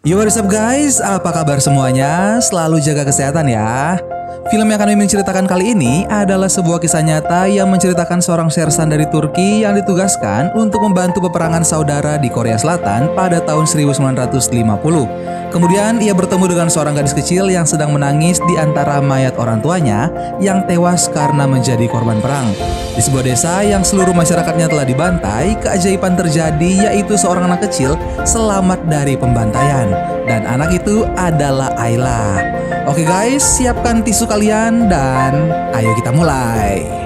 Yo, what is up guys? Apa kabar semuanya? Selalu jaga kesehatan ya. Film yang akan Mimin ceritakan kali ini adalah sebuah kisah nyata yang menceritakan seorang sersan dari Turki yang ditugaskan untuk membantu peperangan saudara di Korea Selatan pada tahun 1950. Kemudian ia bertemu dengan seorang gadis kecil yang sedang menangis di antara mayat orang tuanya yang tewas karena menjadi korban perang. Di sebuah desa yang seluruh masyarakatnya telah dibantai, keajaiban terjadi, yaitu seorang anak kecil selamat dari pembantaian. Dan anak itu adalah Ayla. Oke guys, siapkan tisu kalian dan ayo kita mulai.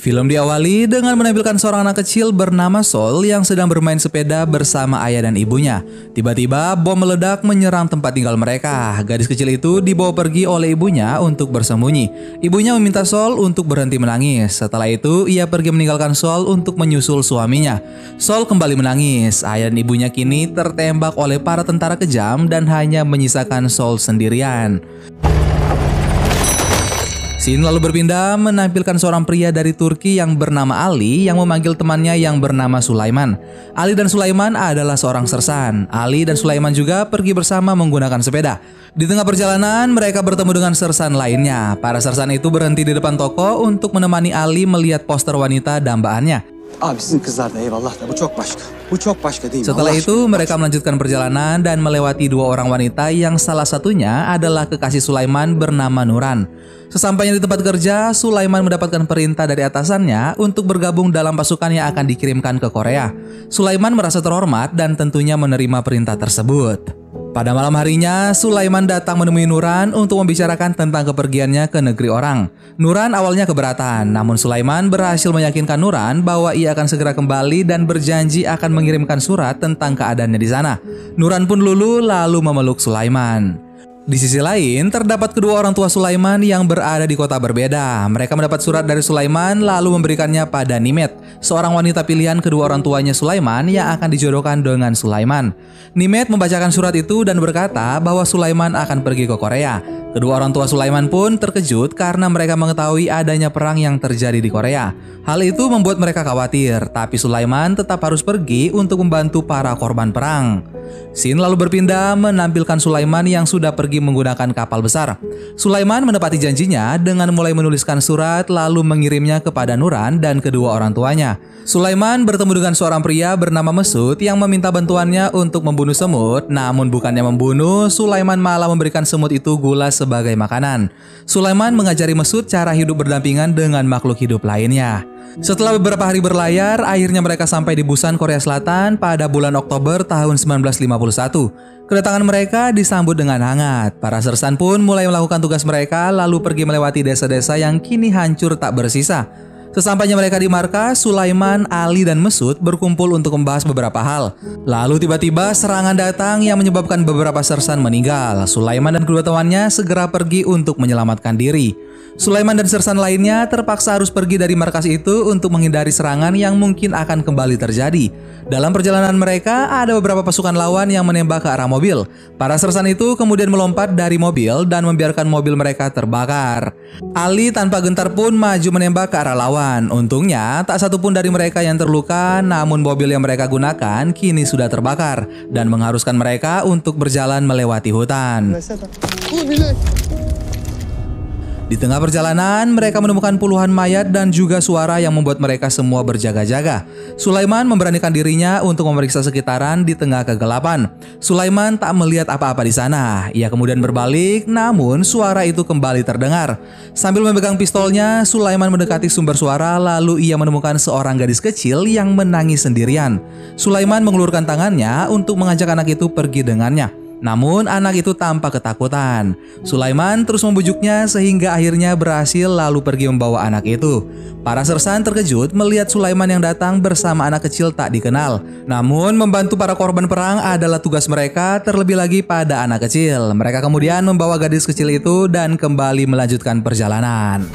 Film diawali dengan menampilkan seorang anak kecil bernama Sol yang sedang bermain sepeda bersama ayah dan ibunya. Tiba-tiba bom meledak menyerang tempat tinggal mereka. Gadis kecil itu dibawa pergi oleh ibunya untuk bersembunyi. Ibunya meminta Sol untuk berhenti menangis. Setelah itu ia pergi meninggalkan Sol untuk menyusul suaminya. Sol kembali menangis. Ayah dan ibunya kini tertembak oleh para tentara kejam dan hanya menyisakan Sol sendirian. Scene lalu berpindah menampilkan seorang pria dari Turki yang bernama Ali yang memanggil temannya yang bernama Sulaiman. Ali dan Sulaiman adalah seorang sersan. Ali dan Sulaiman juga pergi bersama menggunakan sepeda. Di tengah perjalanan mereka bertemu dengan sersan lainnya. Para sersan itu berhenti di depan toko untuk menemani Ali melihat poster wanita dambaannya. Setelah itu mereka melanjutkan perjalanan dan melewati dua orang wanita yang salah satunya adalah kekasih Sulaiman bernama Nuran. Sesampainya di tempat kerja, Sulaiman mendapatkan perintah dari atasannya untuk bergabung dalam pasukan yang akan dikirimkan ke Korea. Sulaiman merasa terhormat dan tentunya menerima perintah tersebut. Pada malam harinya, Sulaiman datang menemui Nuran untuk membicarakan tentang kepergiannya ke negeri orang. Nuran awalnya keberatan, namun Sulaiman berhasil meyakinkan Nuran bahwa ia akan segera kembali dan berjanji akan mengirimkan surat tentang keadaannya di sana. Nuran pun luluh lalu memeluk Sulaiman. Di sisi lain, terdapat kedua orang tua Sulaiman yang berada di kota berbeda. Mereka mendapat surat dari Sulaiman lalu memberikannya pada Nimet, seorang wanita pilihan kedua orang tuanya Sulaiman yang akan dijodohkan dengan Sulaiman. Nimet membacakan surat itu dan berkata bahwa Sulaiman akan pergi ke Korea. Kedua orang tua Sulaiman pun terkejut karena mereka mengetahui adanya perang yang terjadi di Korea. Hal itu membuat mereka khawatir, tapi Sulaiman tetap harus pergi untuk membantu para korban perang. Scene lalu berpindah menampilkan Sulaiman yang sudah pergi menggunakan kapal besar. Sulaiman menepati janjinya dengan mulai menuliskan surat lalu mengirimnya kepada Nuran dan kedua orang tuanya. Sulaiman bertemu dengan seorang pria bernama Mesut yang meminta bantuannya untuk membunuh semut, namun bukannya membunuh, Sulaiman malah memberikan semut itu gula sebagai makanan. Sulaiman mengajari Mesut cara hidup berdampingan dengan makhluk hidup lainnya. Setelah beberapa hari berlayar, akhirnya mereka sampai di Busan, Korea Selatan pada bulan Oktober tahun 1951. Kedatangan mereka disambut dengan hangat. Para sersan pun mulai melakukan tugas mereka lalu pergi melewati desa-desa yang kini hancur tak bersisa. Sesampainya mereka di markas, Sulaiman, Ali, dan Mesut berkumpul untuk membahas beberapa hal. Lalu tiba-tiba serangan datang yang menyebabkan beberapa sersan meninggal. Sulaiman dan kedua temannya segera pergi untuk menyelamatkan diri. Sulaiman dan sersan lainnya terpaksa harus pergi dari markas itu untuk menghindari serangan yang mungkin akan kembali terjadi. Dalam perjalanan mereka, ada beberapa pasukan lawan yang menembak ke arah mobil. Para sersan itu kemudian melompat dari mobil dan membiarkan mobil mereka terbakar. Ali tanpa gentar pun maju menembak ke arah lawan. Untungnya, tak satu pun dari mereka yang terluka, namun mobil yang mereka gunakan kini sudah terbakar dan mengharuskan mereka untuk berjalan melewati hutan. Di tengah perjalanan, mereka menemukan puluhan mayat dan juga suara yang membuat mereka semua berjaga-jaga. Sulaiman memberanikan dirinya untuk memeriksa sekitaran di tengah kegelapan. Sulaiman tak melihat apa-apa di sana. Ia kemudian berbalik, namun suara itu kembali terdengar. Sambil memegang pistolnya, Sulaiman mendekati sumber suara lalu ia menemukan seorang gadis kecil yang menangis sendirian. Sulaiman mengulurkan tangannya untuk mengajak anak itu pergi dengannya. Namun anak itu tampak ketakutan. Sulaiman terus membujuknya sehingga akhirnya berhasil lalu pergi membawa anak itu. Para sersan terkejut melihat Sulaiman yang datang bersama anak kecil tak dikenal. Namun membantu para korban perang adalah tugas mereka, terlebih lagi pada anak kecil. Mereka kemudian membawa gadis kecil itu dan kembali melanjutkan perjalanan.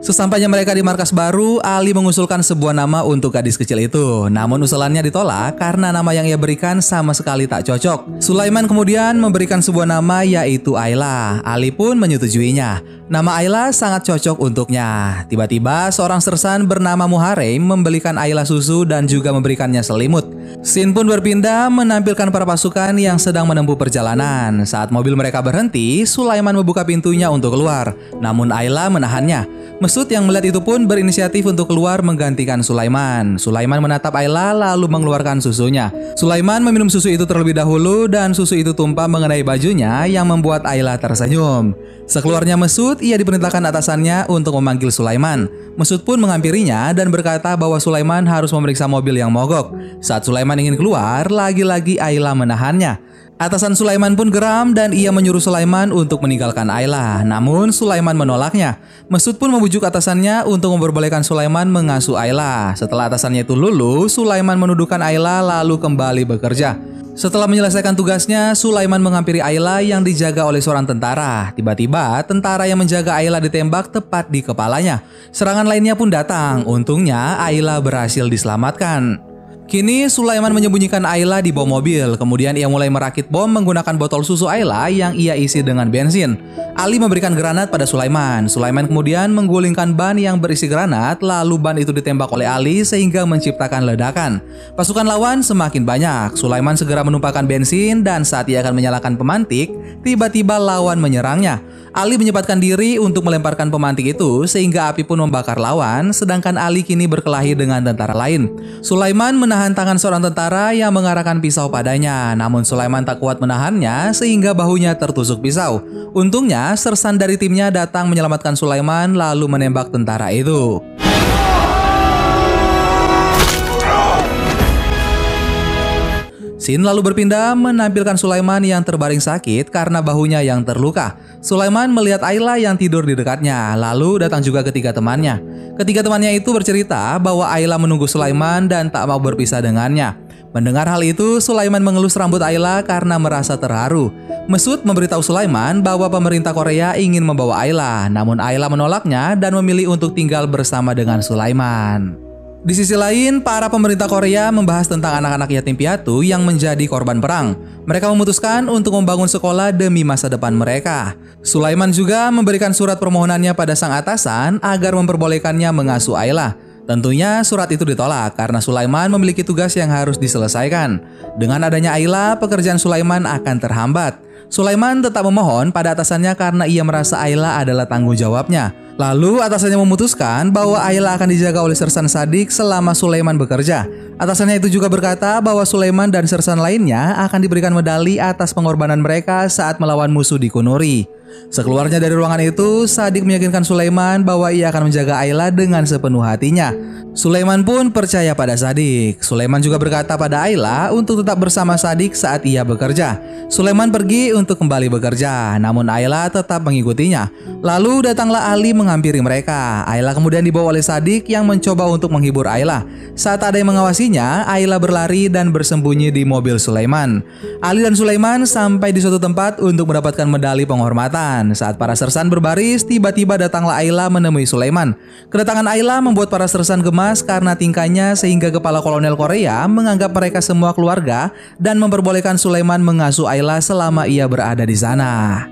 Sesampainya mereka di markas baru, Ali mengusulkan sebuah nama untuk gadis kecil itu. Namun usulannya ditolak karena nama yang ia berikan sama sekali tak cocok. Sulaiman kemudian memberikan sebuah nama yaitu Ayla. Ali pun menyetujuinya. Nama Ayla sangat cocok untuknya. Tiba-tiba seorang sersan bernama Muharrem membelikan Ayla susu dan juga memberikannya selimut. Scene pun berpindah menampilkan para pasukan yang sedang menempuh perjalanan. Saat mobil mereka berhenti, Sulaiman membuka pintunya untuk keluar. Namun Ayla menahannya. Mesut yang melihat itu pun berinisiatif untuk keluar menggantikan Sulaiman. Sulaiman menatap Ayla lalu mengeluarkan susunya. Sulaiman meminum susu itu terlebih dahulu dan susu itu tumpah mengenai bajunya yang membuat Ayla tersenyum. Sekeluarnya Mesut, ia diperintahkan atasannya untuk memanggil Sulaiman. Mesut pun menghampirinya dan berkata bahwa Sulaiman harus memeriksa mobil yang mogok. Saat Sulaiman ingin keluar, lagi-lagi Ayla menahannya. Atasan Sulaiman pun geram dan ia menyuruh Sulaiman untuk meninggalkan Ayla. Namun Sulaiman menolaknya. Mesut pun membujuk atasannya untuk memperbolehkan Sulaiman mengasuh Ayla. Setelah atasannya itu lulus, Sulaiman menuduhkan Ayla lalu kembali bekerja. Setelah menyelesaikan tugasnya, Sulaiman menghampiri Ayla yang dijaga oleh seorang tentara. Tiba-tiba, tentara yang menjaga Ayla ditembak tepat di kepalanya. Serangan lainnya pun datang. Untungnya, Ayla berhasil diselamatkan. Kini Sulaiman menyembunyikan Ayla di bawah mobil. Kemudian ia mulai merakit bom menggunakan botol susu Ayla yang ia isi dengan bensin. Ali memberikan granat pada Sulaiman. Sulaiman kemudian menggulingkan ban yang berisi granat, lalu ban itu ditembak oleh Ali sehingga menciptakan ledakan. Pasukan lawan semakin banyak. Sulaiman segera menumpahkan bensin dan saat ia akan menyalakan pemantik, tiba-tiba lawan menyerangnya. Ali menyempatkan diri untuk melemparkan pemantik itu sehingga api pun membakar lawan, sedangkan Ali kini berkelahi dengan tentara lain. Sulaiman menahan tangan seorang tentara yang mengarahkan pisau padanya, namun Sulaiman tak kuat menahannya sehingga bahunya tertusuk pisau. Untungnya, sersan dari timnya datang menyelamatkan Sulaiman lalu menembak tentara itu. Scene lalu berpindah menampilkan Sulaiman yang terbaring sakit karena bahunya yang terluka. Sulaiman melihat Ayla yang tidur di dekatnya, lalu datang juga ketiga temannya. Ketiga temannya itu bercerita bahwa Ayla menunggu Sulaiman dan tak mau berpisah dengannya. Mendengar hal itu, Sulaiman mengelus rambut Ayla karena merasa terharu. Mesut memberitahu Sulaiman bahwa pemerintah Korea ingin membawa Ayla, namun Ayla menolaknya dan memilih untuk tinggal bersama dengan Sulaiman. Di sisi lain, para pemerintah Korea membahas tentang anak-anak yatim piatu yang menjadi korban perang. Mereka memutuskan untuk membangun sekolah demi masa depan mereka. Sulaiman juga memberikan surat permohonannya pada sang atasan agar memperbolehkannya mengasuh Ayla. Tentunya surat itu ditolak karena Sulaiman memiliki tugas yang harus diselesaikan. Dengan adanya Ayla, pekerjaan Sulaiman akan terhambat. Sulaiman tetap memohon pada atasannya karena ia merasa Ayla adalah tanggung jawabnya. Lalu atasannya memutuskan bahwa Ayla akan dijaga oleh sersan Sadik selama Sulaiman bekerja. Atasannya itu juga berkata bahwa Sulaiman dan sersan lainnya akan diberikan medali atas pengorbanan mereka saat melawan musuh di Kunuri. Sekeluarnya dari ruangan itu, Sadik meyakinkan Sulaiman bahwa ia akan menjaga Ayla dengan sepenuh hatinya. Sulaiman pun percaya pada Sadik. Sulaiman juga berkata pada Ayla untuk tetap bersama Sadik saat ia bekerja. Sulaiman pergi untuk kembali bekerja, namun Ayla tetap mengikutinya. Lalu datanglah Ali menghampiri mereka. Ayla kemudian dibawa oleh Sadik yang mencoba untuk menghibur Ayla. Saat ada yang mengawasinya, Ayla berlari dan bersembunyi di mobil Sulaiman. Ali dan Sulaiman sampai di suatu tempat untuk mendapatkan medali penghormatan. Saat para sersan berbaris, tiba-tiba datanglah Ayla menemui Sulaiman. Kedatangan Ayla membuat para sersan gemas karena tingkahnya sehingga kepala kolonel Korea menganggap mereka semua keluarga dan memperbolehkan Sulaiman mengasuh Ayla selama ia berada di sana.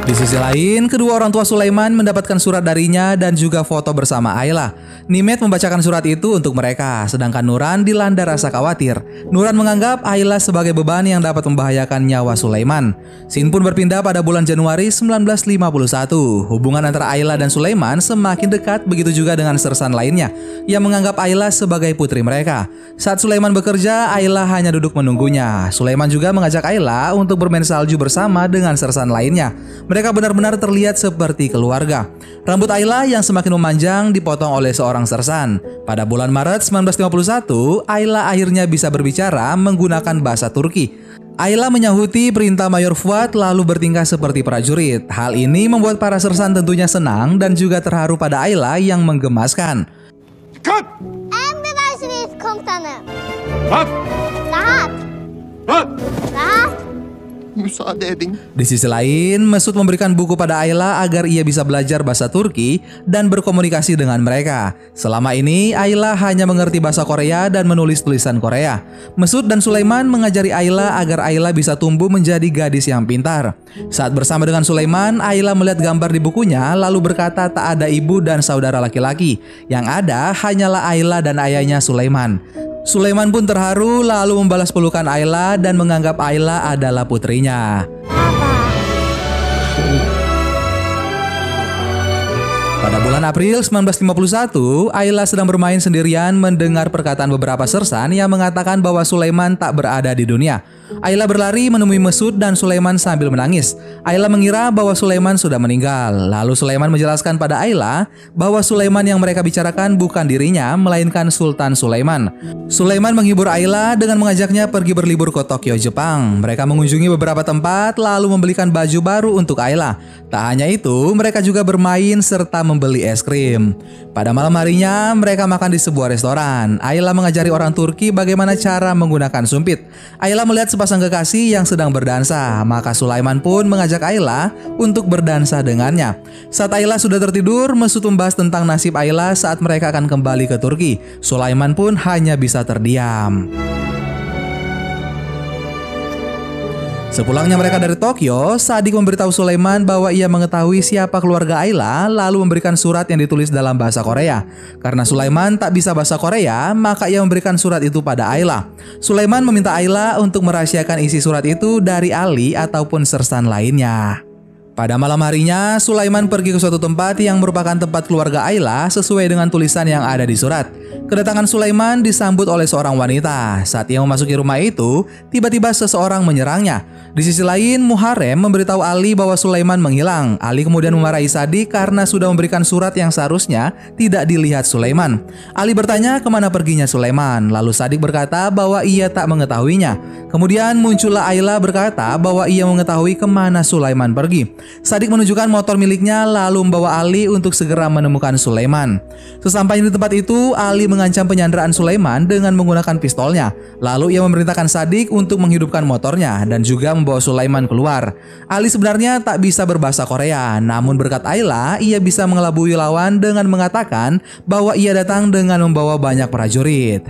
Di sisi lain, kedua orang tua Sulaiman mendapatkan surat darinya dan juga foto bersama Ayla. Nimet membacakan surat itu untuk mereka, sedangkan Nuran dilanda rasa khawatir. Nuran menganggap Ayla sebagai beban yang dapat membahayakan nyawa Sulaiman. Scene pun berpindah pada bulan Januari 1951. Hubungan antara Ayla dan Sulaiman semakin dekat, begitu juga dengan sersan lainnya yang menganggap Ayla sebagai putri mereka. Saat Sulaiman bekerja, Ayla hanya duduk menunggunya. Sulaiman juga mengajak Ayla untuk bermain salju bersama dengan sersan lainnya. Mereka benar-benar terlihat seperti keluarga. Rambut Ayla yang semakin memanjang dipotong oleh seorang sersan. Pada bulan Maret 1951, Ayla akhirnya bisa berbicara menggunakan bahasa Turki. Ayla menyahuti perintah Mayor Fuad lalu bertingkah seperti prajurit. Hal ini membuat para sersan tentunya senang dan juga terharu pada Ayla yang menggemaskan. Cut! Komutanım. Cut! Rahat. Cut! Rahat. Di sisi lain, Mesut memberikan buku pada Ayla agar ia bisa belajar bahasa Turki dan berkomunikasi dengan mereka. Selama ini, Ayla hanya mengerti bahasa Korea dan menulis tulisan Korea. Mesut dan Sulaiman mengajari Ayla agar Ayla bisa tumbuh menjadi gadis yang pintar. Saat bersama dengan Sulaiman, Ayla melihat gambar di bukunya lalu berkata tak ada ibu dan saudara laki-laki. Yang ada hanyalah Ayla dan ayahnya Sulaiman. Sulaiman pun terharu lalu membalas pelukan Ayla dan menganggap Ayla adalah putrinya. Pada bulan April 1951, Ayla sedang bermain sendirian mendengar perkataan beberapa sersan yang mengatakan bahwa Sulaiman tak berada di dunia. Ayla berlari menemui Mesut dan Sulaiman sambil menangis. Ayla mengira bahwa Sulaiman sudah meninggal. Lalu Sulaiman menjelaskan pada Ayla bahwa Sulaiman yang mereka bicarakan bukan dirinya, melainkan Sultan Sulaiman. Sulaiman menghibur Ayla dengan mengajaknya pergi berlibur ke Tokyo, Jepang. Mereka mengunjungi beberapa tempat lalu membelikan baju baru untuk Ayla. Tak hanya itu, mereka juga bermain serta membeli es krim. Pada malam harinya, mereka makan di sebuah restoran. Ayla mengajari orang Turki bagaimana cara menggunakan sumpit. Ayla melihat sepasang kekasih yang sedang berdansa, maka Sulaiman pun mengajak Ayla untuk berdansa dengannya. Saat Ayla sudah tertidur, Mesut membahas tentang nasib Ayla saat mereka akan kembali ke Turki. Sulaiman pun hanya bisa terdiam. Sepulangnya mereka dari Tokyo, Sadik memberitahu Sulaiman bahwa ia mengetahui siapa keluarga Ayla, lalu memberikan surat yang ditulis dalam bahasa Korea. Karena Sulaiman tak bisa bahasa Korea, maka ia memberikan surat itu pada Ayla. Sulaiman meminta Ayla untuk merahasiakan isi surat itu dari Ali ataupun sersan lainnya. Pada malam harinya, Sulaiman pergi ke suatu tempat yang merupakan tempat keluarga Ayla sesuai dengan tulisan yang ada di surat. Kedatangan Sulaiman disambut oleh seorang wanita. Saat ia memasuki rumah itu, tiba-tiba seseorang menyerangnya. Di sisi lain, Muharrem memberitahu Ali bahwa Sulaiman menghilang. Ali kemudian memarahi Sadik karena sudah memberikan surat yang seharusnya tidak dilihat Sulaiman. Ali bertanya kemana perginya Sulaiman. Lalu Sadik berkata bahwa ia tak mengetahuinya. Kemudian muncullah Ayla berkata bahwa ia mengetahui kemana Sulaiman pergi. Sadik menunjukkan motor miliknya lalu membawa Ali untuk segera menemukan Sulaiman. Sesampainya di tempat itu, Ali mengancam penyanderaan Sulaiman dengan menggunakan pistolnya. Lalu ia memerintahkan Sadik untuk menghidupkan motornya dan juga membawa Sulaiman keluar. Ali sebenarnya tak bisa berbahasa Korea, namun berkat Ayla, ia bisa mengelabui lawan dengan mengatakan bahwa ia datang dengan membawa banyak prajurit.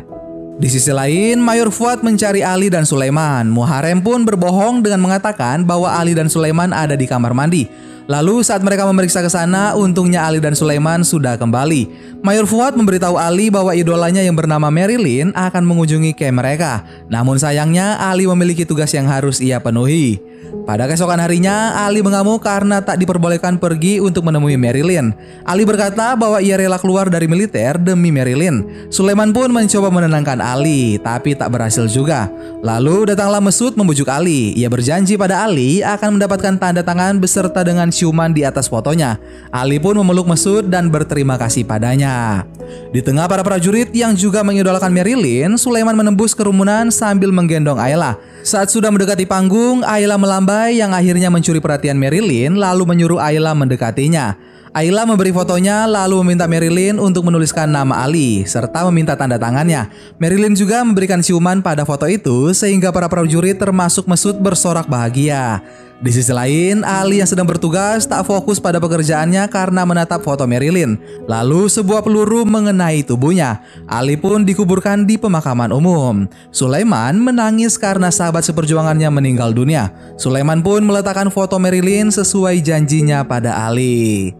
Di sisi lain, Mayor Fuad mencari Ali dan Sulaiman. Muharrem pun berbohong dengan mengatakan bahwa Ali dan Sulaiman ada di kamar mandi. Lalu saat mereka memeriksa ke sana, untungnya Ali dan Sulaiman sudah kembali. Mayor Fuad memberitahu Ali bahwa idolanya yang bernama Marilyn akan mengunjungi camp mereka. Namun sayangnya Ali memiliki tugas yang harus ia penuhi. Pada keesokan harinya, Ali mengamuk karena tak diperbolehkan pergi untuk menemui Marilyn. Ali berkata bahwa ia rela keluar dari militer demi Marilyn. Sulaiman pun mencoba menenangkan Ali, tapi tak berhasil juga. Lalu datanglah Mesut membujuk Ali. Ia berjanji pada Ali akan mendapatkan tanda tangan beserta dengan ciuman di atas fotonya. Ali pun memeluk Mesut dan berterima kasih padanya. Di tengah para prajurit yang juga mengidolakan Marilyn, Sulaiman menembus kerumunan sambil menggendong Ayla. Saat sudah mendekati panggung, Ayla melambai yang akhirnya mencuri perhatian Marilyn lalu menyuruh Ayla mendekatinya. Ayla memberi fotonya lalu meminta Marilyn untuk menuliskan nama Ali serta meminta tanda tangannya. Marilyn juga memberikan ciuman pada foto itu sehingga para prajurit termasuk Mesut bersorak bahagia. Di sisi lain, Ali yang sedang bertugas tak fokus pada pekerjaannya karena menatap foto Marilyn. Lalu sebuah peluru mengenai tubuhnya. Ali pun dikuburkan di pemakaman umum. Sulaiman menangis karena sahabat seperjuangannya meninggal dunia. Sulaiman pun meletakkan foto Marilyn sesuai janjinya pada Ali.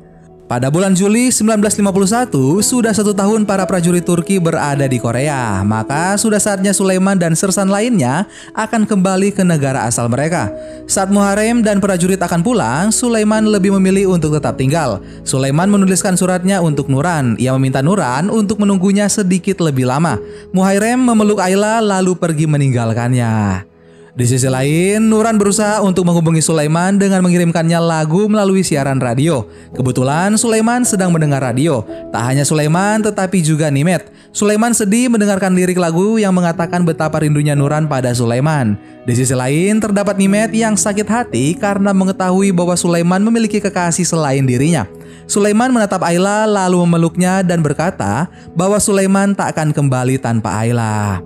Pada bulan Juli 1951, sudah 1 tahun para prajurit Turki berada di Korea. Maka sudah saatnya Sulaiman dan sersan lainnya akan kembali ke negara asal mereka. Saat Muharrem dan prajurit akan pulang, Sulaiman lebih memilih untuk tetap tinggal. Sulaiman menuliskan suratnya untuk Nuran. Ia meminta Nuran untuk menunggunya sedikit lebih lama. Muharrem memeluk Ayla lalu pergi meninggalkannya. Di sisi lain, Nuran berusaha untuk menghubungi Sulaiman dengan mengirimkannya lagu melalui siaran radio. Kebetulan Sulaiman sedang mendengar radio. Tak hanya Sulaiman tetapi juga Nimet. Sulaiman sedih mendengarkan lirik lagu yang mengatakan betapa rindunya Nuran pada Sulaiman. Di sisi lain, terdapat Nimet yang sakit hati karena mengetahui bahwa Sulaiman memiliki kekasih selain dirinya. Sulaiman menatap Ayla lalu memeluknya dan berkata bahwa Sulaiman tak akan kembali tanpa Ayla.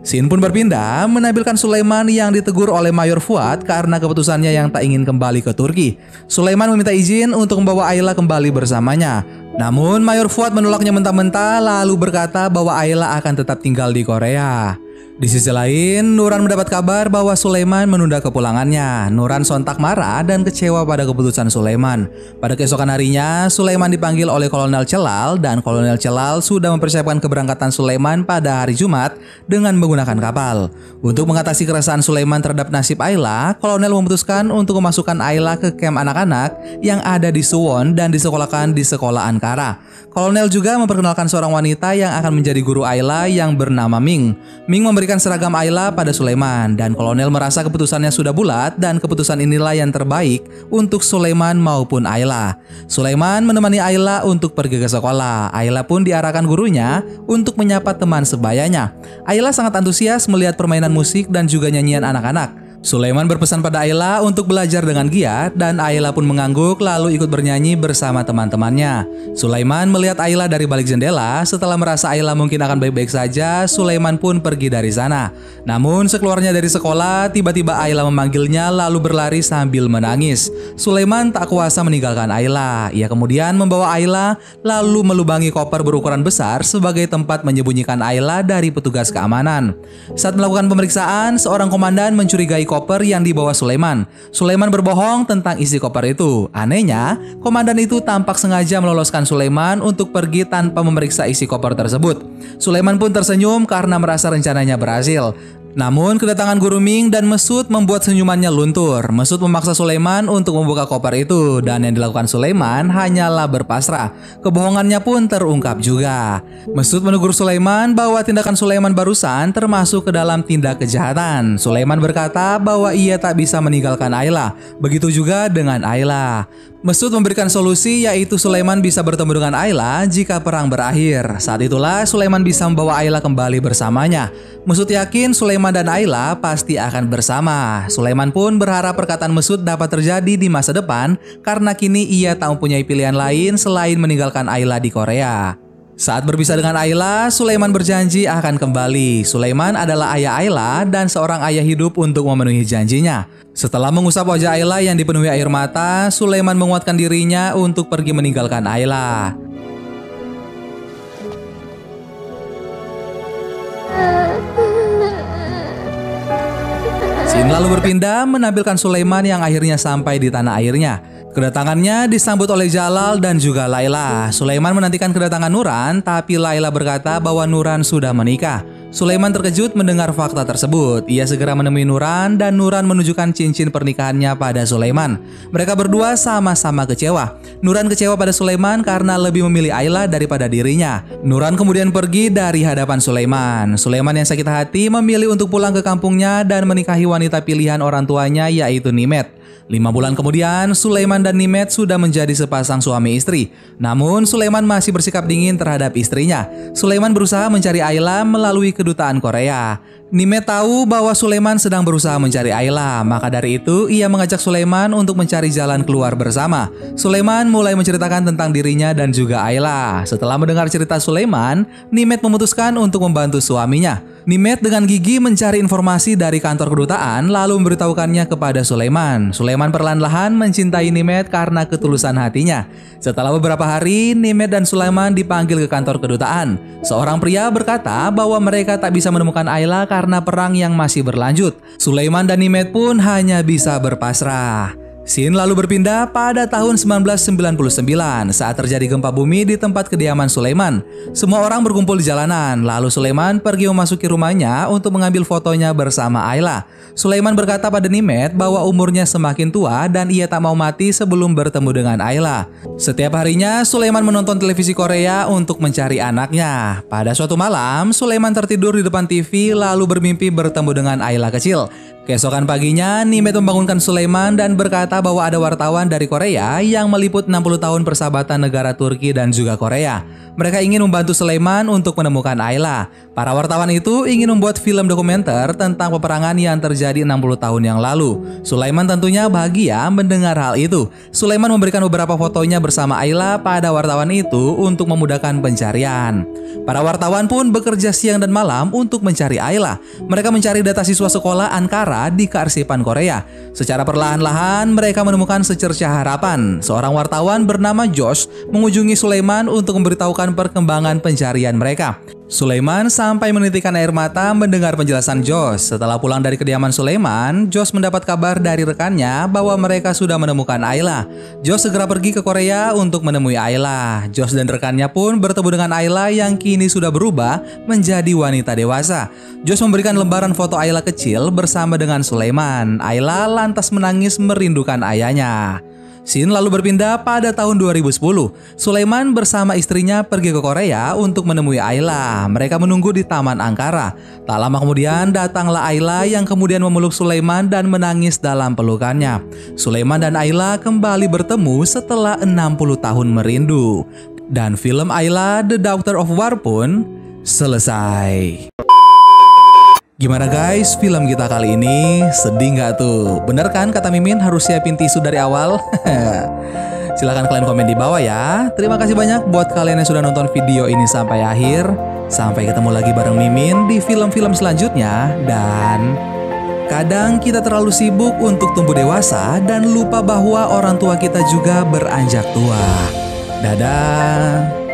Scene pun berpindah menampilkan Sulaiman yang ditegur oleh Mayor Fuad karena keputusannya yang tak ingin kembali ke Turki. Sulaiman meminta izin untuk membawa Ayla kembali bersamanya. Namun Mayor Fuad menolaknya mentah-mentah lalu berkata bahwa Ayla akan tetap tinggal di Korea. Di sisi lain, Nuran mendapat kabar bahwa Sulaiman menunda kepulangannya. Nuran sontak marah dan kecewa pada keputusan Sulaiman. Pada keesokan harinya, Sulaiman dipanggil oleh Kolonel Celal dan Kolonel Celal sudah mempersiapkan keberangkatan Sulaiman pada hari Jumat dengan menggunakan kapal. Untuk mengatasi keresahan Sulaiman terhadap nasib Ayla, Kolonel memutuskan untuk memasukkan Ayla ke kamp anak-anak yang ada di Suwon dan disekolahkan di sekolah Ankara. Kolonel juga memperkenalkan seorang wanita yang akan menjadi guru Ayla yang bernama Ming. Ming memberikan seragam Ayla pada Sulaiman dan Kolonel merasa keputusannya sudah bulat dan keputusan inilah yang terbaik untuk Sulaiman maupun Ayla. Sulaiman menemani Ayla untuk pergi ke sekolah. Ayla pun diarahkan gurunya untuk menyapa teman sebayanya. Ayla sangat antusias melihat permainan musik dan juga nyanyian anak-anak. Sulaiman berpesan pada Ayla untuk belajar dengan giat dan Ayla pun mengangguk lalu ikut bernyanyi bersama teman-temannya. Sulaiman melihat Ayla dari balik jendela. Setelah merasa Ayla mungkin akan baik-baik saja, Sulaiman pun pergi dari sana. Namun sekeluarnya dari sekolah, tiba-tiba Ayla memanggilnya lalu berlari sambil menangis. Sulaiman tak kuasa meninggalkan Ayla. Ia kemudian membawa Ayla lalu melubangi koper berukuran besar sebagai tempat menyembunyikan Ayla dari petugas keamanan. Saat melakukan pemeriksaan, seorang komandan mencurigai koper yang dibawa Sulaiman. Sulaiman berbohong tentang isi koper itu. Anehnya, komandan itu tampak sengaja meloloskan Sulaiman untuk pergi tanpa memeriksa isi koper tersebut. Sulaiman pun tersenyum karena merasa rencananya berhasil. Namun kedatangan guru Ming dan Mesut membuat senyumannya luntur. Mesut memaksa Sulaiman untuk membuka koper itu dan yang dilakukan Sulaiman hanyalah berpasrah. Kebohongannya pun terungkap juga. Mesut menegur Sulaiman bahwa tindakan Sulaiman barusan termasuk ke dalam tindak kejahatan. Sulaiman berkata bahwa ia tak bisa meninggalkan Ayla. Begitu juga dengan Ayla. Mesut memberikan solusi yaitu Sulaiman bisa bertemu dengan Ayla jika perang berakhir. Saat itulah Sulaiman bisa membawa Ayla kembali bersamanya. Mesut yakin Sulaiman dan Ayla pasti akan bersama. Sulaiman pun berharap perkataan Mesut dapat terjadi di masa depan karena kini ia tak mempunyai pilihan lain selain meninggalkan Ayla di Korea. Saat berpisah dengan Ayla, Sulaiman berjanji akan kembali. Sulaiman adalah ayah Ayla dan seorang ayah hidup untuk memenuhi janjinya. Setelah mengusap wajah Ayla yang dipenuhi air mata, Sulaiman menguatkan dirinya untuk pergi meninggalkan Ayla. Scene lalu berpindah menampilkan Sulaiman yang akhirnya sampai di tanah airnya. Kedatangannya disambut oleh Jalal dan juga Laila. Sulaiman menantikan kedatangan Nuran, tapi Laila berkata bahwa Nuran sudah menikah. Sulaiman terkejut mendengar fakta tersebut. Ia segera menemui Nuran dan Nuran menunjukkan cincin pernikahannya pada Sulaiman. Mereka berdua sama-sama kecewa. Nuran kecewa pada Sulaiman karena lebih memilih Ayla daripada dirinya. Nuran kemudian pergi dari hadapan Sulaiman. Sulaiman yang sakit hati memilih untuk pulang ke kampungnya dan menikahi wanita pilihan orang tuanya yaitu Nimet. 5 bulan kemudian, Sulaiman dan Nimet sudah menjadi sepasang suami istri. Namun, Sulaiman masih bersikap dingin terhadap istrinya. Sulaiman berusaha mencari Ayla melalui kedutaan Korea. Nimet tahu bahwa Sulaiman sedang berusaha mencari Ayla, maka dari itu ia mengajak Sulaiman untuk mencari jalan keluar bersama. Sulaiman mulai menceritakan tentang dirinya dan juga Ayla. Setelah mendengar cerita Sulaiman, Nimet memutuskan untuk membantu suaminya. Nimet dengan gigih mencari informasi dari kantor kedutaan lalu memberitahukannya kepada Sulaiman. Sulaiman perlahan-lahan mencintai Nimet karena ketulusan hatinya. Setelah beberapa hari, Nimet dan Sulaiman dipanggil ke kantor kedutaan. Seorang pria berkata bahwa mereka tak bisa menemukan Ayla karena perang yang masih berlanjut. Sulaiman dan Nimet pun hanya bisa berpasrah. Scene lalu berpindah pada tahun 1999 saat terjadi gempa bumi di tempat kediaman Sulaiman. Semua orang berkumpul di jalanan, lalu Sulaiman pergi memasuki rumahnya untuk mengambil fotonya bersama Ayla. Sulaiman berkata pada Nimet bahwa umurnya semakin tua dan ia tak mau mati sebelum bertemu dengan Ayla. Setiap harinya Sulaiman menonton televisi Korea untuk mencari anaknya. Pada suatu malam, Sulaiman tertidur di depan TV lalu bermimpi bertemu dengan Ayla kecil. Keesokan paginya, Nimet membangunkan Sulaiman dan berkata bahwa ada wartawan dari Korea yang meliput 60 tahun persahabatan negara Turki dan juga Korea. Mereka ingin membantu Sulaiman untuk menemukan Ayla. Para wartawan itu ingin membuat film dokumenter tentang peperangan yang terjadi 60 tahun yang lalu. Sulaiman tentunya bahagia mendengar hal itu. Sulaiman memberikan beberapa fotonya bersama Ayla pada wartawan itu untuk memudahkan pencarian. Para wartawan pun bekerja siang dan malam untuk mencari Ayla. Mereka mencari data siswa sekolah Ankara di kearsipan Korea. Secara perlahan-lahan mereka menemukan secercah harapan. Seorang wartawan bernama Josh mengunjungi Sulaiman untuk memberitahukan perkembangan pencarian mereka. Sulaiman sampai menitikkan air mata mendengar penjelasan Josh. Setelah pulang dari kediaman Sulaiman, Josh mendapat kabar dari rekannya bahwa mereka sudah menemukan Ayla. Josh segera pergi ke Korea untuk menemui Ayla. Josh dan rekannya pun bertemu dengan Ayla yang kini sudah berubah menjadi wanita dewasa. Josh memberikan lembaran foto Ayla kecil bersama dengan Sulaiman. Ayla lantas menangis merindukan ayahnya. Scene lalu berpindah pada tahun 2010. Sulaiman bersama istrinya pergi ke Korea untuk menemui Ayla. Mereka menunggu di Taman Ankara. Tak lama kemudian datanglah Ayla yang kemudian memeluk Sulaiman dan menangis dalam pelukannya. Sulaiman dan Ayla kembali bertemu setelah 60 tahun merindu. Dan film Ayla The Daughter of War pun selesai. Gimana guys, film kita kali ini sedih nggak tuh? Bener kan kata Mimin harus siapin tisu dari awal? Silahkan kalian komen di bawah ya. Terima kasih banyak buat kalian yang sudah nonton video ini sampai akhir. Sampai ketemu lagi bareng Mimin di film-film selanjutnya. Dan kadang kita terlalu sibuk untuk tumbuh dewasa dan lupa bahwa orang tua kita juga beranjak tua. Dadah.